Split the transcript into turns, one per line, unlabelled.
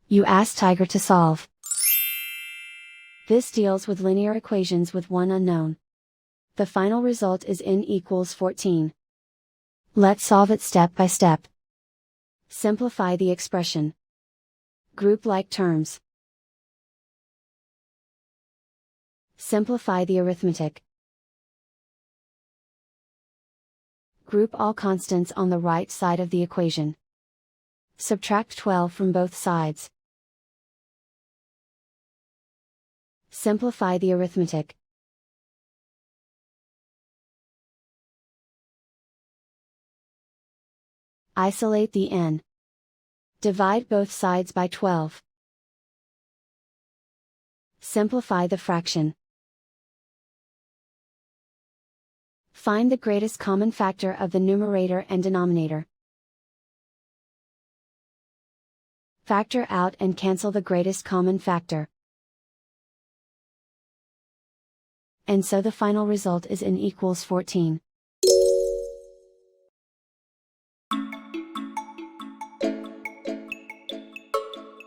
You ask Tiger to solve. This deals with linear equations with one unknown. The final result is n equals 14. Let's solve it step by step. Simplify the expression. Group like terms. Simplify the arithmetic. Group all constants on the right side of the equation. Subtract 12 from both sides. Simplify the arithmetic. Isolate the n. Divide both sides by 12. Simplify the fraction. Find the greatest common factor of the numerator and denominator. Factor out and cancel the greatest common factor. And so the final result is n equals 14.